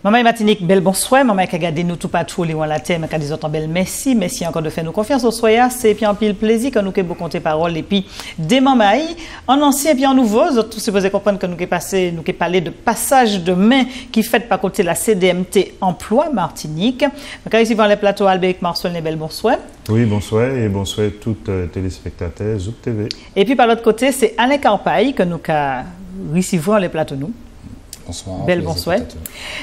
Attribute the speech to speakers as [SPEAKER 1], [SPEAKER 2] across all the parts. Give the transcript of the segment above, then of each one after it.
[SPEAKER 1] Maman Martinique, bel bonsoir. Maman qui a gardé nous tout partout, les la terre, mais qui a des autres belles merci. Merci encore de faire nous confiance au soya. C'est puis un pile plaisir que nous avons compté parole. Et puis, des mamans, en ancien et puis en nouveau, tous supposés comprendre que nous avons passé, nous avons parlé de passage de main qui fait par côté la CDMT Emploi Martinique. Donc, ici, dans les plateaux, Albéric Marcel, bel bonsoir.
[SPEAKER 2] Oui, bonsoir et bonsoir à tous les téléspectateurs Zouk TV.
[SPEAKER 1] Et puis, par l'autre côté, c'est Alain Carpaille que nous avons recevoir les plateaux nous.
[SPEAKER 3] Bonsoir.
[SPEAKER 1] Bel bonsoir.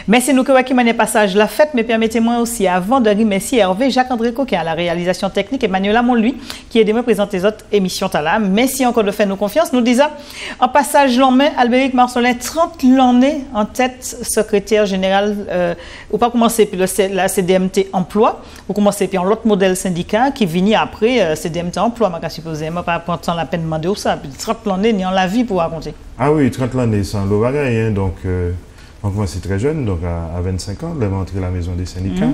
[SPEAKER 1] Merci nous qui mène passage la fête, mais permettez-moi aussi, avant de remercier Hervé Jacques-André Coquin à la réalisation technique et Manuela Monluy qui est de me présenter les autres émissions là. Merci encore de faire nous confiance. Nous disons, en passage l'an main, Albéric Marcelin, 30 l'année en tête, secrétaire général, ou pas commencer puis la CDMT Emploi, ou commencer puis en l'autre modèle syndicat qui vient après CDMT Emploi, je suppose, moi pas prendre la peine de demander ça, puis 30 l'année, ni en la vie pour raconter.
[SPEAKER 2] Ah oui, 30 l'année sans le bagaille, hein, donc on commence très jeune, donc à 25 ans, on est entré à la maison des syndicats,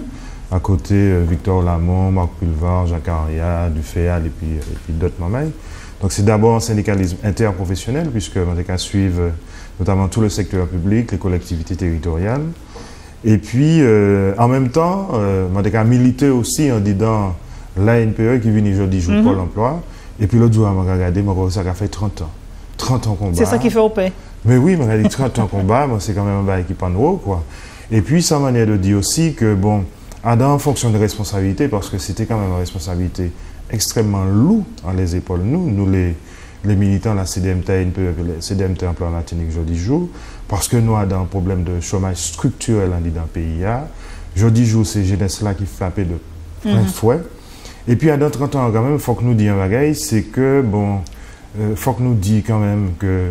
[SPEAKER 2] à côté Victor Lamont, Marc Pulvar, Jacques Aria, Duféal et puis d'autres mamans. Donc c'est d'abord un syndicalisme interprofessionnel, puisque on suivre notamment tout le secteur public, les collectivités territoriales. Et puis en même temps, on a milité aussi en disant l'ANPE qui vient aujourd'hui jouer Pôle emploi, et puis l'autre jour, on a regardé, ça a fait 30 ans. 30 ans combat.
[SPEAKER 1] C'est ça qui fait au paix.
[SPEAKER 2] Mais oui, on a dit 30 ans combat, c'est quand même un bail qui prend haut, quoi. Et puis, sans manière de dire aussi que, bon, en fonction de responsabilité, parce que c'était quand même une responsabilité extrêmement lourde dans les épaules, nous les militants, la CDMT, CDMT Emploi Martinique, jeudi jour, parce que nous avons un problème de chômage structurel dans le pays. Jeudi jour, c'est jeunesse-là qui frappait de plein fouet. Et puis, à dans 30 ans, quand même, il faut que nous disions un bagaille, c'est que, bon, faut que nous disions quand même que,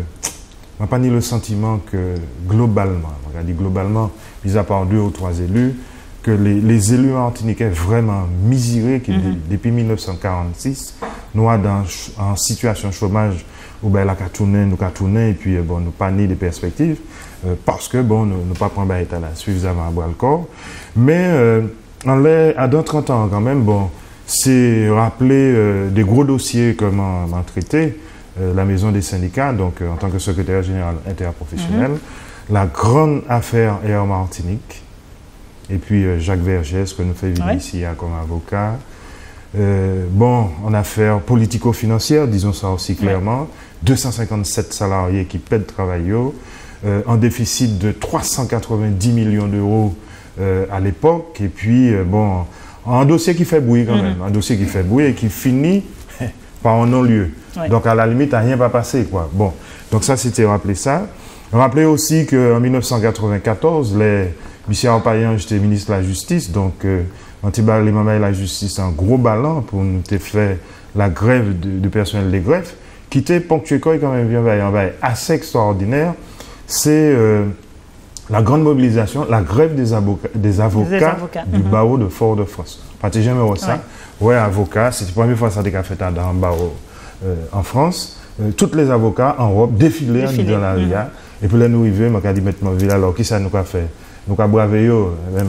[SPEAKER 2] on n'a pas ni le sentiment que globalement, on a dit globalement, mis à part 2 ou 3 élus, que les élus martiniquais vraiment misurés, qui depuis 1946, nous sommes en situation de chômage où ben, la nous tourné et puis bon, nous pas ni des perspectives, parce que bon, nous pas prendre l'état là suffisamment à bras le corps. Mais à dans 30 ans quand même, bon, c'est rappeler des gros dossiers comment on traité. La maison des syndicats, donc en tant que secrétaire général interprofessionnel, la grande affaire Air Martinique, et puis Jacques Vergès, que nous fait venir ici comme avocat. Bon, en affaires politico-financières, disons ça aussi clairement, 257 salariés qui paient de travail, un déficit de 390 millions d'euros à l'époque, et puis bon, un dossier qui fait bruit quand même, un dossier qui fait bruit et qui finit par un non-lieu. Ouais. Donc, à la limite, rien pas passé, quoi. Bon, donc ça, c'était rappeler ça. Rappeler aussi qu'en 1994, Michel Payan, j'étais ministre de la Justice, donc, les mamans et la justice, un gros ballon pour nous faire la grève du personnel des greffes, qui était ponctué quand même un bail assez extraordinaire. C'est la grande mobilisation, la grève des avocats du barreau de Fort-de-France. Pas jamais vu ça. Ouais, avocat, c'est la première fois que ça a été fait dans un barreau en France. Tous les avocats en robe défilaient dans la RIA. Et puis là, nous arrivons, on a dit, mettre ma ville alors, qui ça nous a fait? Nous avons bravé,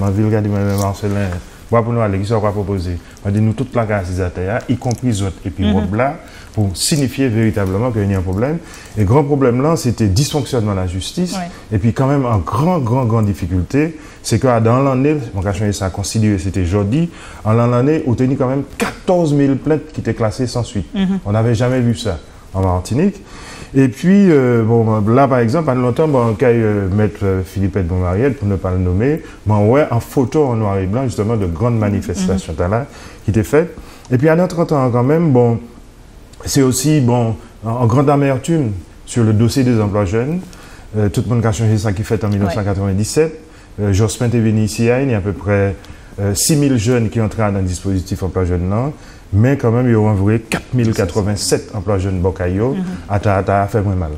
[SPEAKER 2] ma ville, a dit, Marcelin, pour nous aller, qui ça va proposer? On a dit, nous, toute la case, y compris les autres, et puis robe là, pour signifier véritablement qu'il y a un problème. Et le grand problème là, c'était dysfonctionnement de la justice. Et puis quand même, en grande difficulté, c'est que dans l'année, mon cachon ça a considéré, c'était jeudi, en l'année, on a tenu quand même 14 000 plaintes qui étaient classées sans suite. On n'avait jamais vu ça en Martinique. Et puis, bon, là, par exemple, pendant longtemps, bon, quand maître Philippe Edmond-Mariette, pour ne pas le nommer, bon, ouais, en photo en noir et blanc, justement, de grandes manifestations là, qui étaient faites. Et puis, à notre temps, quand même, bon, c'est aussi, bon, en grande amertume sur le dossier des emplois jeunes. Tout le monde a changé ça qui fait en 1997. Jospin est venu ici, il y a à peu près 6 000 jeunes qui entraient dans le dispositif emploi jeunes, non, mais quand même, ils ont envoyé 4 087 emplois jeunes Bocayo, à fait moins mal.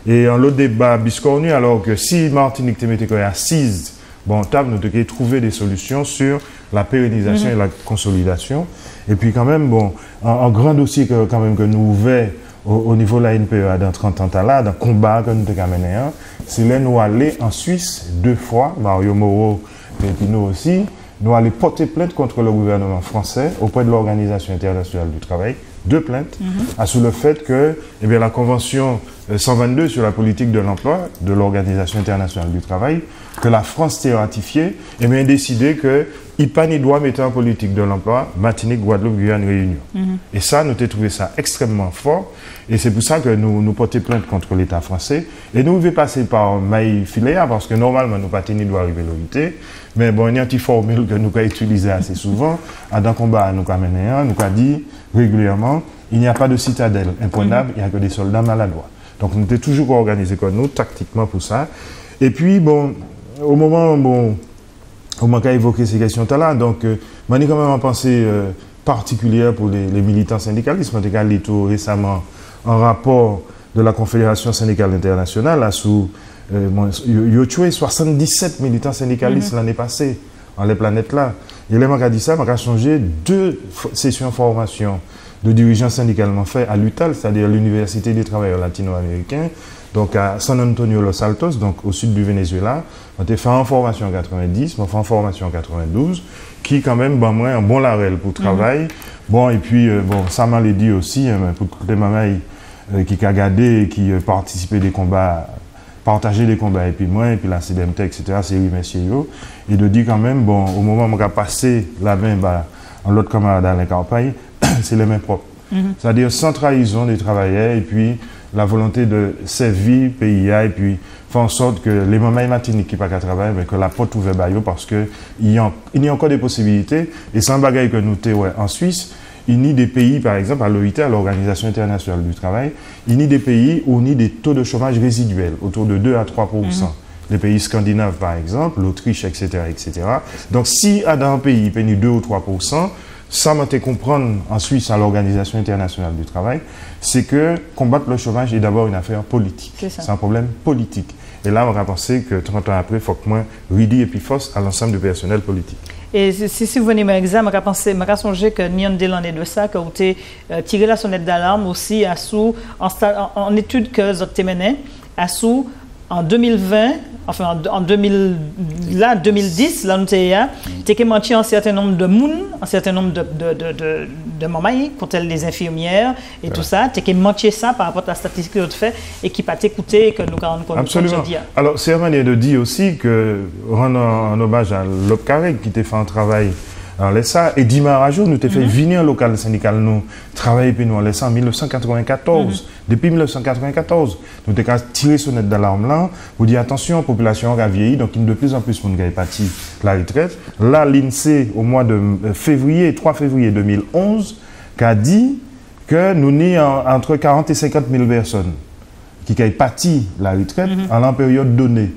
[SPEAKER 2] Et en l'autre débat, biscornu, alors que si Martinique était assise, bon, nous devons trouver des solutions sur la pérennisation et la consolidation. Et puis quand même, bon, un grand dossier quand même que nous ouvrons au niveau de la NPE dans 30 ans là, dans le combat que nous avons mené, c'est là nous aller en Suisse 2 fois, Mario Moreau et puis nous aussi, nous allons porter plainte contre le gouvernement français auprès de l'Organisation internationale du travail, 2 plaintes, sous le fait que eh bien, la convention 122 sur la politique de l'emploi de l'Organisation internationale du travail, que la France s'est ratifiée, et bien décidé que IPANI doit mettre en politique de l'emploi Martinique, Guadeloupe, Guyane, Réunion. Et ça, nous avons trouvé ça extrêmement fort, et c'est pour ça que nous portons plainte contre l'État français, et nous devons passer par Maï Filéa, parce que normalement, nous Patini doit arriver l'OIT, mais bon, il y a une petite formule que nous avons utilisée assez souvent, dans le combat, nous avons mené, nous avons dit régulièrement, il n'y a pas de citadelle imprenable, il n'y a que des soldats maladroits. Donc, nous étions toujours organisés comme nous, tactiquement pour ça. Et puis, bon, au moment où on a évoqué ces questions-là, donc, moi, j'ai quand même une pensée particulière pour les militants syndicalistes. On a lu tout récemment un rapport de la Confédération syndicale internationale, là, sous, il a tué 77 militants syndicalistes l'année passée, dans les planètes là. Et là, on a dit ça, on a changé 2 sessions de formation de dirigeants syndicalement faits à l'UTAL, c'est-à-dire l'Université des travailleurs latino-américains, donc à San Antonio Los Altos, donc au sud du Venezuela. On a fait en formation en 90, on a fait en formation en 92, qui quand même ben, moi, un bon larel pour travail. Bon, et puis, bon, ça m'a dit aussi, pour toutes les mamans qui a regardé et qui participaient des combats, partager des combats, et puis moi, et puis la CDMT, etc., c'est oui, messieurs, et de dire quand même, bon, au moment où on a passé la main, ben, en l'autre camarade dans les campagnes, c'est les mains propres. C'est-à-dire sans trahison des travailleurs et puis la volonté de servir PIA et puis faire en sorte que les mamans matiniques qui ne sont pas travailler, mais que la porte ouverte parce qu'il y a encore des possibilités. Et sans bagaille que nous avons en Suisse, il y a des pays, par exemple, à l'OIT, à l'Organisation internationale du travail, il y a des pays où il y a des taux de chômage résiduels, autour de 2 à 3%. Les pays scandinaves, par exemple, l'Autriche, etc., etc. Donc, si dans un pays, il y a 2 ou 3%, ça m'a fait comprendre en Suisse à l'Organisation internationale du travail, c'est que combattre le chômage est d'abord une affaire politique. C'est un problème politique. Et là, on va penser que 30 ans après, il faut que moi, Rudy et puis force à l'ensemble du personnel politique.
[SPEAKER 1] Et si vous venez à l'examen, je vais songer que nous avons l'année de ça, que vous avez tiré la sonnette d'alarme aussi à sous, en étude que vous avez menée, à sous, en 2020, enfin en 2010, là, nous avons menti un certain nombre de monde, un certain nombre de mamans, contre les infirmières et tout ça. Tu as menti ça par rapport à la statistique que tu fais et qui pas t'écouter et que nous avons
[SPEAKER 2] absolument. Alors, c'est une manière de dire aussi que rendre un hommage à Lob Carré qui t'a fait un travail en l'ESA et Dima Rajo nous t'a fait venir local syndical nous travailler puis nous en l'ESA en 1994. Depuis 1994, nous avons tiré sonnette d'alarme là pour dire attention, la population a vieilli, donc il y a de plus en plus de monde qui est parti la retraite. Là, l'INSEE, au mois de février, 3 février 2011, a dit que nous avons entre 40 et 50 000 personnes qui sont parti la retraite en la période donnée.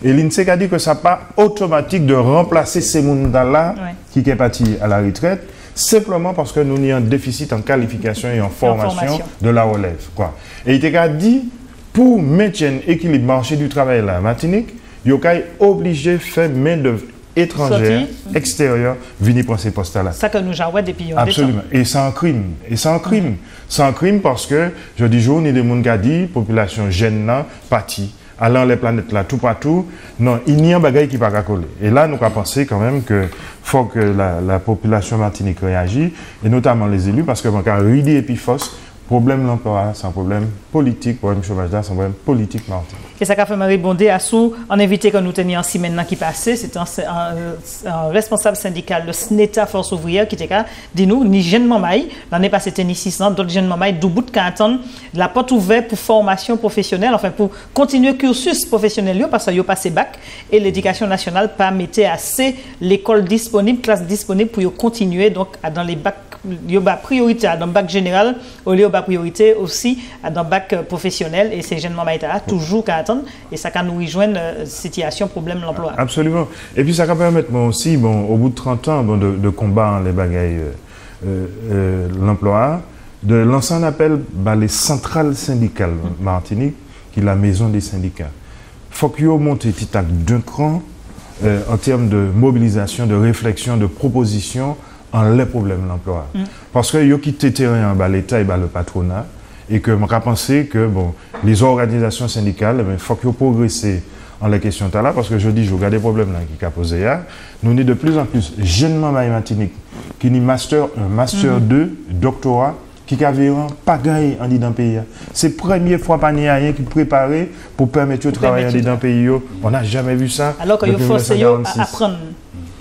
[SPEAKER 2] Et l'INSEE a dit que ça n'est pas automatique de remplacer ces gens-là qui sont partis à la retraite, simplement parce que nous avons un déficit en qualification et en formation de la relève. Quoi. Et il a dit, pour maintenir l'équilibre marché du travail à la Martinique, il est obligé de faire main-d'œuvre étrangère, extérieure, venir prendre ces postes-là.
[SPEAKER 1] Ça que nous avons depuis
[SPEAKER 2] absolument. Et c'est un crime. Et c'est un crime. C'est un crime parce que, je dis, il y a des gens qui ont dit, population jeune, partie. Allant les planètes là, tout partout, non, il n'y a pas de bagaille qui ne va pas coller. Et là, nous avons pensé quand même qu'il faut que la population martinique réagisse, et notamment les élus, parce que quand Rudy et puis Foss, problème l'emploi, c'est un problème politique, problème chômage, c'est un problème politique martinique.
[SPEAKER 1] Et ça a fait me répondre à sous, en invité que nous tenions en semaine qui passait, c'était un responsable syndical, le SNETA Force ouvrière, qui était là, dis-nous, ni jeune mamaï, l'année passée c'était ni 600, d'autres jeunes mamaï, d'où bout de attendre la porte ouverte pour formation professionnelle, enfin pour continuer cursus professionnel, parce que yo passé bac, et l'éducation nationale permettait assez l'école disponible, classe disponible pour continuer donc dans les bacs. Il y a priorité dans le bac général, au lieu de priorité aussi dans le bac professionnel, et ces jeunes mamans toujours qu'à attendre, et ça can nous rejoindre situation, problème de l'emploi.
[SPEAKER 2] Absolument. Et puis ça va permettre moi aussi, bon, au bout de 30 ans de combat les bagailles l'emploi, de lancer un appel les centrales syndicales Martinique, qui est la maison des syndicats. Il faut qu'ils montent d'un cran en termes de mobilisation, de réflexion, de proposition en les problèmes de l'emploi. Parce que yo quitté terrain l'État et le patronat et que on a pensé que bon les organisations syndicales il faut qu'ils progressent en les questions là parce que je dis je regarde des problèmes là qui a posé là nous sommes de plus en plus jeunes mamans Martinique qui ni master 1, master 2, doctorat qui avait pas gagné en dans le pays. C'est la première fois pas rien qui préparé pour permettre de travailler dans le pays. On n'a jamais vu ça.
[SPEAKER 1] Alors qu'il faut à apprendre.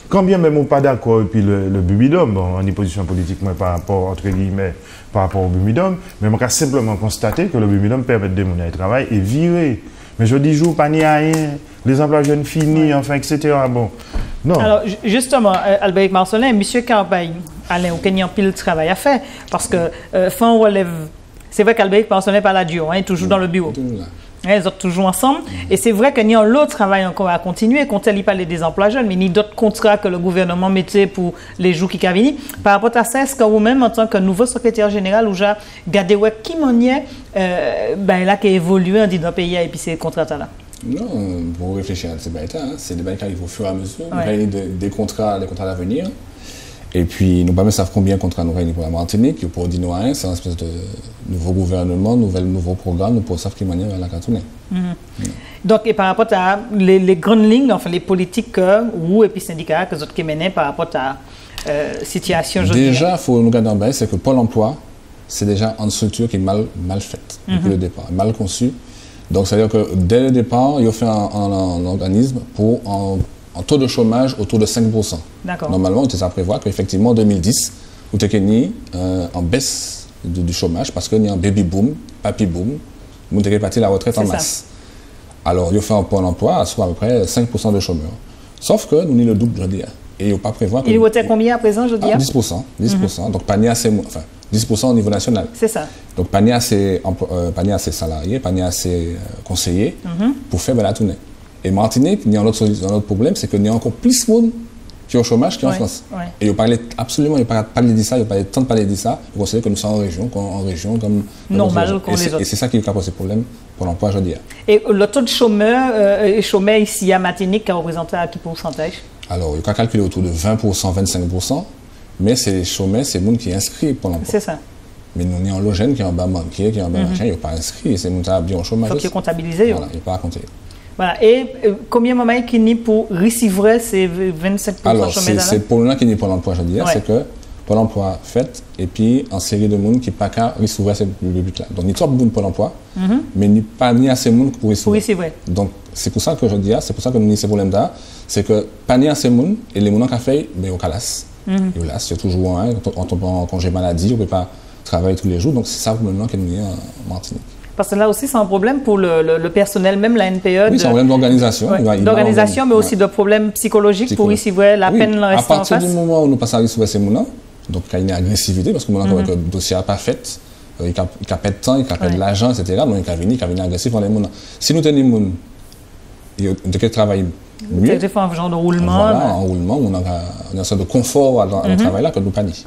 [SPEAKER 2] Quand bien même on n'est pas d'accord, et puis le Bumidum, bon, on est position politique par rapport, entre guillemets, par rapport au Bumidum, mais on a simplement constaté que le Bumidum permet de mener le travail et virer. Mais je dis, jour, pas ni rien, les emplois jeunes finis, enfin, etc. Bon, non.
[SPEAKER 1] Alors, justement, Albéric Marcelin, M. Carbaye, Alain, il y a un pile de travail à faire, parce que, fin on relève, c'est vrai qu'Albéric Marcelin pas là du haut, toujours dans le bureau. Ils sont toujours ensemble. Et c'est vrai qu'il y a l'autre travail encore à continuer, quand il parle des emplois jeunes, mais il y a d'autres contrats que le gouvernement mettait pour les jours qui viennent. Par rapport à ça, est-ce que vous-même, en tant que nouveau secrétaire général, ou j'ai gardé qui manière là qui évolue dans le pays et puis ces contrats-là?
[SPEAKER 3] Non, pour réfléchir à ces débats, c'est des débats qui arrivent au fur et à mesure. Nous réunissons des contrats d'avenir. Et puis, nous ne savons pas combien de contrats nous réunissons pour la Martinique. Pour dire nous, c'est un espèce de nouveau gouvernement, nouveau programme, nous pour savoir qui manière à la cartonner.
[SPEAKER 1] Donc, et par rapport à les grandes lignes, enfin les politiques que vous et puis syndicats que vous avez menées par rapport à la situation aujourd'hui.
[SPEAKER 3] Déjà, il faut nous garder en bas, c'est que Pôle emploi, c'est déjà une structure qui est mal faite depuis le départ, mal conçue. Donc, c'est-à-dire que dès le départ, il a fait un organisme pour un taux de chômage autour de 5%. Normalement, on était à prévoir qu'effectivement, en 2010, vous avez en baisse du chômage parce qu'il y a un baby boom, papy boom, vous avez parti la retraite en masse. Alors, il a fait un Pôle emploi à soit à peu près 5% de chômeurs. Sauf que nous avons le double, je dis. Et il n'y a pas prévoir que.
[SPEAKER 1] Il était combien à présent, je dis
[SPEAKER 3] 10%. 10%. Donc, pas ni assez. Enfin, 10% au niveau national.
[SPEAKER 1] C'est ça.
[SPEAKER 3] Donc, pas ni assez salariés, pas ni assez conseillers pour faire la tournée. Et Martinique, il y a un autre problème, c'est qu'il y a encore plus de monde qui est au chômage qu'en France. Et il parlait absolument, il ne parlait de ça, il parlait tant de parler de ça, il considère que nous sommes en région comme
[SPEAKER 1] normal comme les autres.
[SPEAKER 3] Et c'est ça qui a posé problème pour l'emploi, je dis.
[SPEAKER 1] Et le taux de chômeurs ici à Martinique a représenté à quel pourcentage?
[SPEAKER 3] Alors, il a calculé autour de 20%, 25%, mais c'est les chômeurs, c'est le monde qui est inscrit pour l'emploi.
[SPEAKER 1] C'est ça.
[SPEAKER 3] Mais nous, on a un logène qui est en bas banquier, qui est en bas machin, il n'est pas inscrit, et c'est le monde qui a bien au chômage.
[SPEAKER 1] Il faut qu'il est comptabilisé.
[SPEAKER 3] Voilà, il n'est pas à compter.
[SPEAKER 1] Voilà. Et combien de moments qu'il y a pour recivrer ces 25%
[SPEAKER 3] alors, c'est pour nous qui n'est pas l'emploi, je veux dire, c'est que pour l'emploi fait, et puis en série de monde qui n'est pas qu'à recivrer ces buts-là. Donc, il y a trop de monde pour l'emploi, mais il n'y a pas ni assez de monde pour recivrer. Donc, c'est pour ça que je dis, c'est pour ça que nous avons ces problèmes-là, c'est que pas ni assez de monde, et les gens qui ont fait, mais au calas. Et là, c'est toujours quand on tombe en congé maladie, on ne peut pas travailler tous les jours, donc c'est ça maintenant que nous avons en Martinique.
[SPEAKER 1] Parce que là aussi, c'est un problème pour le personnel, même la NPE.
[SPEAKER 3] Oui, c'est un problème d'organisation.
[SPEAKER 1] D'organisation, mais aussi de problèmes psychologiques pour recevoir la peine restant en face.
[SPEAKER 3] À partir du moment où nous passons à recevoir ces gens-là, donc il y a une agressivité, parce que le dossier n'a pas fait, il a pas de temps, il a pas de l'argent, etc. Donc il a venu agressif dans les gens. Si nous tenons les gens, ils ont travaillé mieux.
[SPEAKER 1] Des fois, un genre de roulement.
[SPEAKER 3] Voilà, un roulement, on a une sorte de confort dans le travail là que nous pas dit.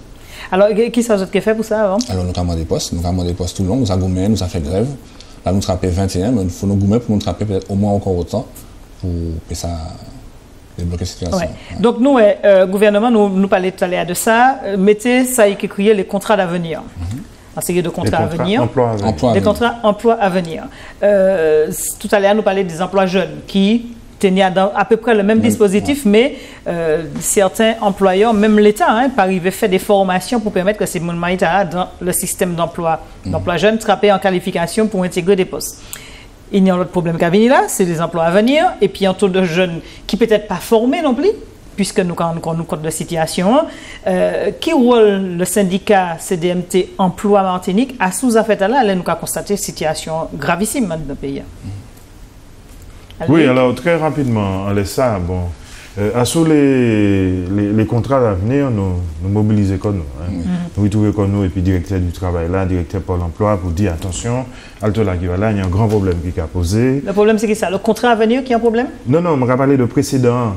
[SPEAKER 1] Alors, qui ça a fait pour ça avant?
[SPEAKER 3] Alors, nous avons des postes tout le long, nous avons gommé, nous avons fait grève. Là, nous avons 21, mais il faut nous gommer pour nous attraper peut-être au moins encore autant pour que ça débloque la situation.
[SPEAKER 1] Ouais. Donc, nous, gouvernement, nous parlons tout à l'heure de ça. Mettez ça qui créer les contrats d'avenir. Un série de contrats à venir. Des contrats emploi à venir. Tout à l'heure, nous parlions des emplois jeunes qui tenaient à peu près le même dispositif, mais certains employeurs, même l'État, arrivaient à faire des formations pour permettre que ces gens dans le système d'emploi jeunes trappés en qualification pour intégrer des postes. Il y a un autre problème qui a venu là, c'est les emplois à venir, et puis un taux de jeunes qui peut-être pas formés non plus, puisque nous compte de situation. Qui rôle le syndicat CDMT Emploi Martinique à sous-affaire là, nous avons constaté une situation gravissime dans le pays.
[SPEAKER 2] Oui, alors très rapidement, on laisse ça. Bon, sur les contrats d'avenir, nous mobilisons comme nous. Nous trouvons comme nous, et puis directeur du travail là, directeur Pôle emploi, pour dire attention, Alto là, il y a un grand problème qui a posé.
[SPEAKER 1] Le problème, c'est que ça, le contrat à venir qui a un problème?
[SPEAKER 2] Non, on va parler de précédent.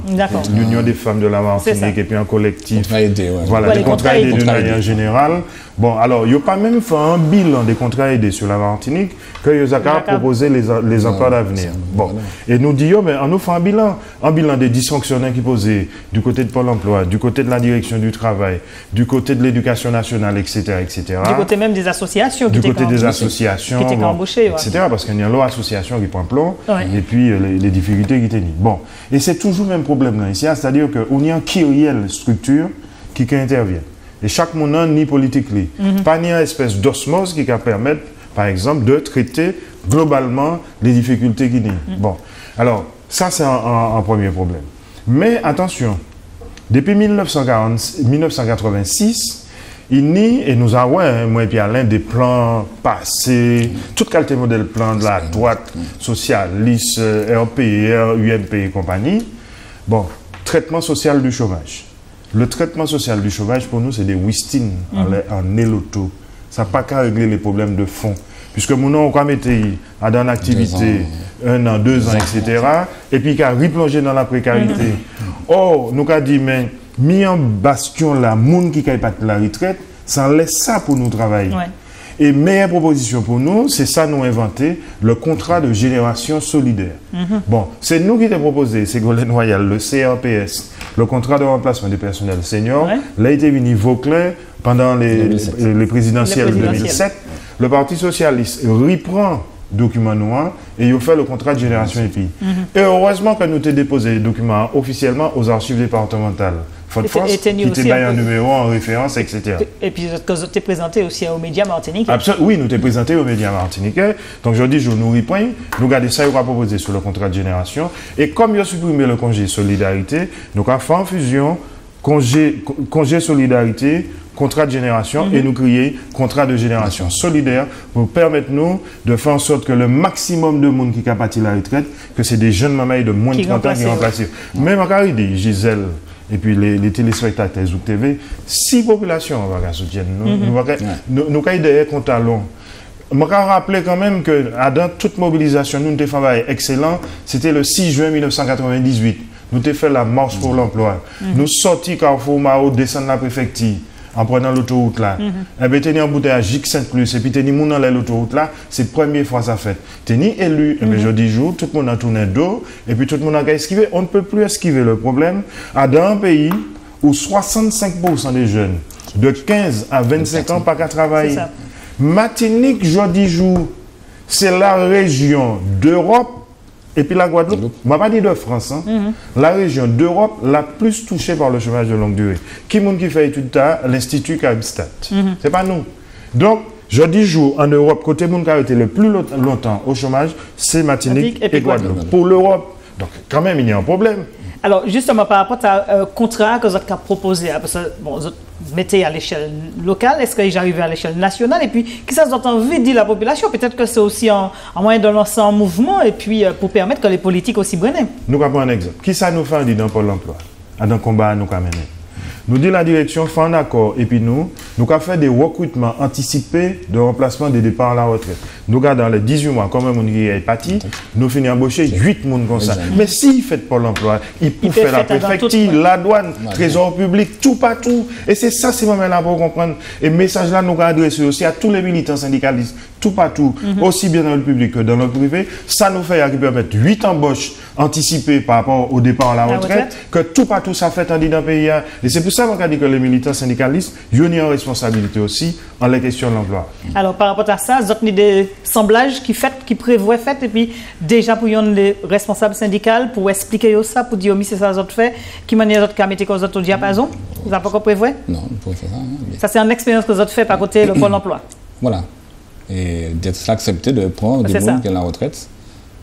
[SPEAKER 2] L'Union des femmes de la Martinique, et puis un collectif.
[SPEAKER 3] Contrats aidés,
[SPEAKER 2] voilà, des contrats aidés d'une manière générale. Bon, alors, il n'y a pas même fait un bilan des contrats aidés sur la Martinique que Yosaka a proposé les emplois d'avenir. Bon, et nous disons, mais on nous fait un bilan des dysfonctionnements qui posaient du côté de Pôle emploi, du côté de la direction du travail, du côté de l'éducation nationale, etc., etc.
[SPEAKER 1] Du côté même des associations
[SPEAKER 2] qui étaient
[SPEAKER 1] embauchées,
[SPEAKER 2] etc., parce qu'il y a l'autre association qui prend plan, et puis les difficultés qui étaient. Bon, et c'est toujours le même problème là ici, c'est-à-dire qu'on y a une réelle structure qui intervient. Et chaque monde ni politique. Pas ni une espèce d'osmose qui va permettre, par exemple, de traiter globalement les difficultés qu'il y a. Bon, alors, ça c'est un premier problème. Mais attention, depuis 1986, il n'y a, et nous avons, moi et puis Alain, des plans passés, toute qualité modèle plan de la droite, socialiste, RPR, UMP et compagnie. Bon, traitement social du chômage. Le traitement social du chômage, pour nous, c'est des whistines en éloto. Ça n'a pas qu'à régler les problèmes de fond. Puisque nous, on va mettre dans une activité 1 an, 2 ans, etc. Et puis, qu'à replonger dans la précarité. Or, nous avons dit, mais, mis en bastion là, monde qui n'a pas de la retraite, ça laisse ça pour nous travailler. Ouais. Et meilleure proposition pour nous, c'est ça nous inventé, le contrat de génération solidaire. Bon, c'est nous qui t'ai proposé, c'est Ségolène Royal, le CRPS, le contrat de remplacement des personnels seniors. Là, il était venu Vauclair pendant les présidentielles 2007. Le Parti socialiste reprend le document noir et il fait le contrat de génération et pays. Et heureusement que nous t'ai déposé les documents officiellement aux archives départementales. Fort-France, qui était un numéro en référence, etc.
[SPEAKER 1] Et puis, que tu t'es présenté aussi aux médias martiniquais.
[SPEAKER 2] Absolument, oui, nous t'es présenté aux médias martiniquais. Donc, je dis, je nous reprends, nous regardons ça, il va proposer sur le contrat de génération. Et comme il a supprimé le congé solidarité, nous avons fait en fusion congé solidarité, contrat de génération, et nous créer contrat de génération solidaire pour permettre nous de faire en sorte que le maximum de monde qui a pâti la retraite, que c'est des jeunes mamans de moins de 30 ans qui remplacent. Même en Caribé, Gisèle, et puis les téléspectateurs Zouk TV, si population va soutiennent nous avons des comptes à long. Je me rappelle quand même que dans toute mobilisation, nous avons fait un travail excellent. C'était le 6 juin 1998. Nous avons fait la marche pour l'emploi. Nous sortis Carrefour Mao, descendre la préfecture en prenant l'autoroute là. Et bien, tenir un embouteillage Gic Saint-Plus et puis tenir moun dans l'autoroute là, c'est la première fois ça fait. Tenir élu, et bien, je dis jour, tout le monde a tourné dos et puis tout le monde a esquivé. On ne peut plus esquiver le problème. Dans un pays où 65% des jeunes de 15 à 25 ans pas qu'à travailler. Martinique, je dis jour, c'est la région d'Europe. Et puis la Guadeloupe, je ne vais pas dire de France, la région d'Europe la plus touchée par le chômage de longue durée. Qui est-ce qui fait étude à l'Institut Cabstat? Ce n'est pas nous. Donc, je dis jour en Europe, côté monde qui a été le plus longtemps au chômage, c'est Martinique et Guadeloupe. Pour l'Europe, donc quand même, il y a un problème.
[SPEAKER 1] Alors, justement, par rapport à contrat que vous avez proposé, parce que bon, vous mettez à l'échelle locale, est-ce que j'arrive à l'échelle nationale? Et puis, qu'est-ce que vous avez envie de dire à la population? Peut-être que c'est aussi un moyen de lancer un mouvement et puis pour permettre que les politiques aussi prennent.
[SPEAKER 2] Nous allons prendre un exemple. Qui ça nous fait dans Pôle emploi? Dans le combat, nous allons mener. Nous dit la direction fait un accord et puis nous avons fait des recrutements anticipés de remplacement des départs à la retraite. Nous avons dans les 18 mois, comme on est parti, nous finissons embaucher 8 personnes comme ça. Mais s'il fait Pôle emploi, il peut faire la préfecture, la douane, trésor public, tout partout. Et c'est ça, c'est moment là pour comprendre. Et le message là, nous avons adressé aussi à tous les militants syndicalistes, tout partout, aussi bien dans le public que dans le privé. Ça nous fait qui permettre 8 embauches anticipées par rapport au départ à la retraite, que tout partout ça fait dans le pays. Et c'est pour ça qu'on a dit que les militants syndicalistes, ils ont une responsabilité aussi en la question de l'emploi.
[SPEAKER 1] Alors, par rapport à ça, vous avez des semblages qui prévoient fait, et puis déjà pour les responsables syndicaux, pour expliquer ça, pour dire, c'est ça que vous fait, qui manière vous mettre aux autres au diapason? Vous n'avez pas encore prévu?
[SPEAKER 3] Non, on peut faire ça.
[SPEAKER 1] Ça, c'est une expérience que vous avez fait par côté le Pôle emploi.
[SPEAKER 3] Voilà. Et d'être accepté de prendre des gens qui ont la retraite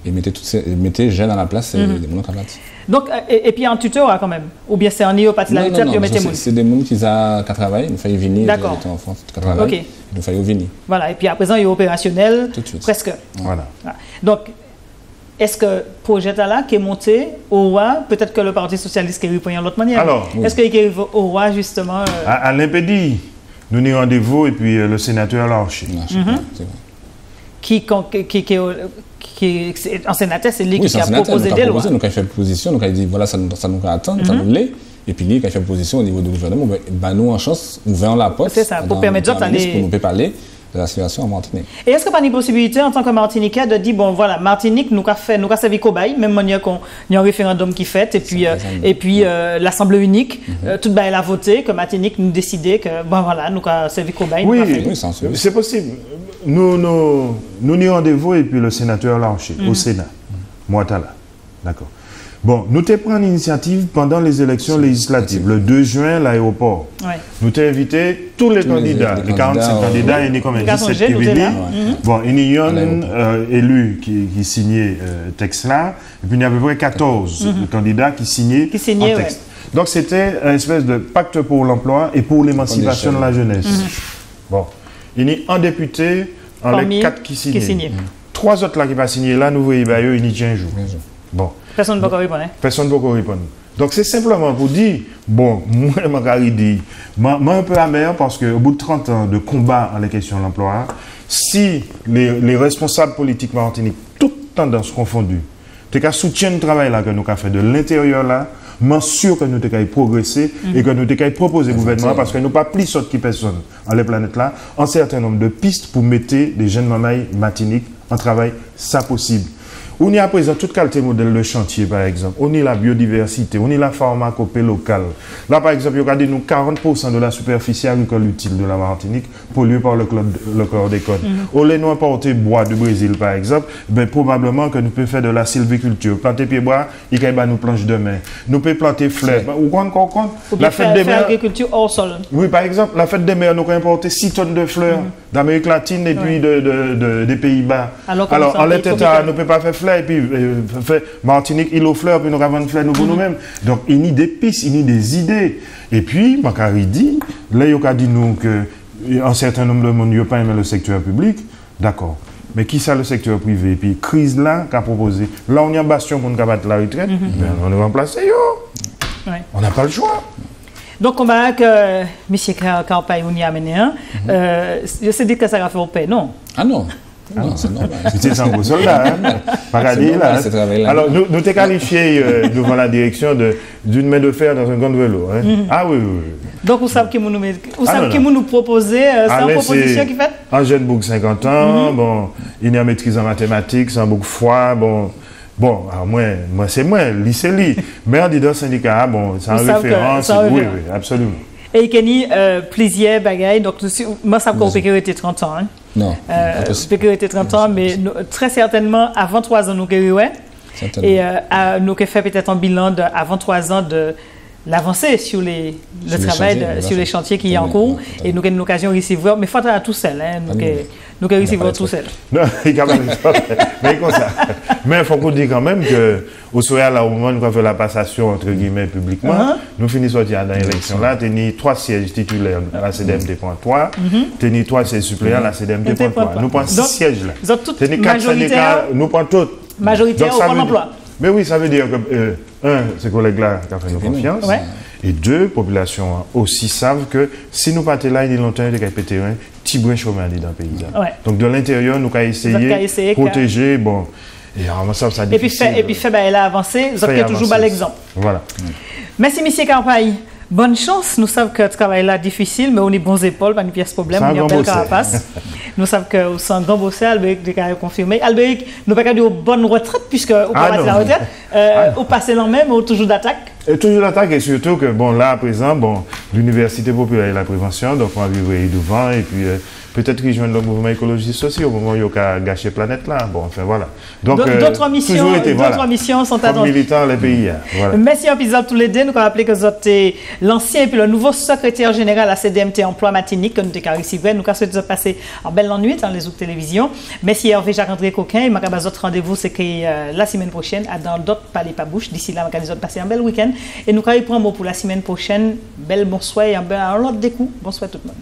[SPEAKER 3] et mettez jeunes à la place et des gens à la place.
[SPEAKER 1] Donc, et puis en tuteur quand même? Ou bien c'est en néo-partilarité puis on mettez moun?
[SPEAKER 3] C'est des gens qui travaillent, il faut venir,
[SPEAKER 1] d'accord.
[SPEAKER 3] En France, qui travaillent, il faut venir.
[SPEAKER 1] Voilà, et puis à présent, il est opérationnel,
[SPEAKER 3] tout de suite.
[SPEAKER 1] Presque.
[SPEAKER 2] Voilà.
[SPEAKER 1] Donc, est-ce que le projet là qui est monté au roi, peut-être que le Parti socialiste qui est repris de l'autre manière? Alors, est-ce qu'il est au roi justement?
[SPEAKER 2] À l'impédit, nous avons rendez-vous et puis le sénateur Larcher.
[SPEAKER 3] C'est
[SPEAKER 1] Qui en sénateur, c'est lui qui a proposé des lois.
[SPEAKER 3] Nous avons fait position, nous avons dit voilà, ça nous attend, ça nous l'est. Et puis, lui qui a fait position au niveau du gouvernement, nous, en chance, ouvrons la porte.
[SPEAKER 1] C'est ça, pour permettre d'aller.
[SPEAKER 3] Pour nous parler de la situation en Martinique.
[SPEAKER 1] Et est-ce qu'il n'y a pas une possibilité, en tant que Martiniquais, de dire bon, voilà, Martinique, nous avons servi cobaye, même manière qu'on y a un référendum qui fait, et puis l'Assemblée unique, tout le monde a voté, que Martinique nous décidait que, bon, voilà, nous avons servi cobaye.
[SPEAKER 2] Oui, c'est possible. Nous y rendez-vous et puis le sénateur Larcher, au Sénat, Moitala. D'accord. Bon, nous t'ai pris l'initiative pendant les élections législatives, le 2 juin, l'aéroport.
[SPEAKER 1] Ouais.
[SPEAKER 2] Nous t'ai invité tous les candidats, les 45 candidats, il y a comme 17 qui venaient. Bon, il y a un élu qui signait texte là, et puis il y a à peu près 14 candidats qui signaient un texte. Donc c'était une espèce de pacte pour l'emploi et pour l'émancipation de la jeunesse. Bon, il y a un député, les 4 qui signaient. 3 autres là qui n'ont pas signé, là, nous voyons, il y a un jour. Bon.
[SPEAKER 1] Personne ne peut répondre.
[SPEAKER 2] Personne ne peut répondre. Donc c'est simplement pour dire, bon, moi, je dis, moi un peu amer parce qu'au bout de 30 ans de combat en les questions de l'emploi, si les responsables politiques martiniques, toutes tendances confondues, soutiennent le travail là que nous avons fait de l'intérieur là, je suis sûr que nous avons progressé et que nous avons proposé au gouvernement parce que nous n'avons pas plus sorte qui personne en les planètes là, un certain nombre de pistes pour mettre des jeunes mamailles martiniques en travail, ça possible. On y a présent toute qualité modèle de chantier, par exemple. On y la biodiversité, on y la pharmacopée locale. Là, par exemple, regardez nous 40% de la superficie agricole utile de la Martinique polluée par le chlordécone. On les nous importer bois du Brésil, par exemple, ben, probablement que nous pouvons faire de la sylviculture. Planter pieds bois, il y a nous planches de main. Nous pouvons planter fleurs. Ou
[SPEAKER 1] la fête des mers. L'agriculture hors sol.
[SPEAKER 2] Oui, par exemple, la fête des mers, nous pouvons importer 6 tonnes de fleurs d'Amérique latine et puis des Pays-Bas. Alors en l'état, nous ne pouvons pas faire fleurs. Et puis, Martinique, île aux fleurs, puis nous avons fleurs pour nous-mêmes. Donc, il y a des pistes, il y a des idées. Et puis, Macari dit, là, il a dit nous qu'un certain nombre de monde n'a pas aimé le secteur public. D'accord. Mais qui ça le secteur privé? Et puis, crise là, qu'a proposé. Là, on y a un bastion pour nous battre la retraite. On est remplacé, yo. On n'a pas le choix.
[SPEAKER 1] Donc, on va que M. Karpaï, on y a amené un. Je sais dire que ça va faire au paix, non?
[SPEAKER 3] Ah non. Non, c'est normal.
[SPEAKER 2] C'était sans gros soldat, hein? Alors, nous t'es qualifié devant la direction d'une main de fer dans un grand vélo. Hein? Ah oui.
[SPEAKER 1] Donc, vous savez qui nous proposer, c'est une proposition qui fait?
[SPEAKER 2] Un jeune bouc 50 ans, bon, il y a maîtrise en mathématiques, c'est un bouc froid, bon, alors moi c'est moi, lycée. Mais en disant syndicat, bon, c'est en référence, oui, absolument.
[SPEAKER 1] Et Kenny, plaisir, bagaille, donc moi, ça peut être 30 ans. Hein?
[SPEAKER 3] Non,
[SPEAKER 1] peut être 30 ans, mais très certainement, avant 3 ans, nous avons et nous avons fait peut-être un bilan avant 3 ans de l'avancée sur le travail, sur les chantiers qui sont en cours. Et nous avons l'occasion de recevoir, mais il faut être tout seul. Hein, nous avons recevoir tout seul.
[SPEAKER 2] Non, il y a mais comme ça. Mais il faut qu'on dise quand même qu'au soir, là, au moment où nous avons fait la passation, entre guillemets, publiquement, nous finissons dans l'élection là, nous avons 3 sièges titulaires à la CDMT.3, nous avons 3 sièges suppléants à la CDMT.3. Nous prenons 6 sièges là.
[SPEAKER 1] Nous avons toutes majoritaires.
[SPEAKER 2] Nous prenons toutes.
[SPEAKER 1] Majoritaire au Pôle emploi.
[SPEAKER 2] Mais oui, ça veut dire que, ces collègues-là qui ont fait nos confiance, et 2, population aussi savent que si nous partons là, il y a longtemps, il y a pété un petit brin chômage dans le pays. Donc de l'intérieur, nous avons essayé de protéger, bon, et alors ça difficile.
[SPEAKER 1] Et puis, elle a avancé, vous avez toujours l'exemple.
[SPEAKER 2] Voilà.
[SPEAKER 1] Merci, M. Karpaï. Bonne chance. Nous savons que ce travail là difficile, mais on est bons épaules, pas une pièce problème, on a une belle carapace. Nous savons que vous êtes un grand bossé, Albéric, de confirmé. Albéric, nous ne pouvons pas dire bonne retraite, puisque on va passer la retraite. Au passé l'an même, ou toujours d'attaque?
[SPEAKER 2] Toujours d'attaque, et surtout que, bon, là, à présent, bon, l'Université populaire et la prévention, donc on va vivre devant, et puis peut-être qu'ils joignent le mouvement écologiste aussi, au moment où il y a gâché la planète là. Bon, enfin voilà. Donc,
[SPEAKER 1] d'autres missions sont attendues.
[SPEAKER 2] Militants, les pays. Voilà.
[SPEAKER 1] Merci un épisode tous les deux. Nous avons rappelé que vous êtes l'ancien et puis le nouveau secrétaire général à CDMT Emploi Martinique, que nous avons réussi. Nous avons souhaité passer en belle nuit dans les autres télévisions. Merci Hervé Jacques-André Coquin. Et notre rendez-vous, c'est que la semaine prochaine, dans d'autres palais pas bouche. D'ici là, nous allons passer un bel week-end. Et nous allons prendre un mot pour la semaine prochaine. Bel bonsoir et un autre découp. Bonsoir tout le monde.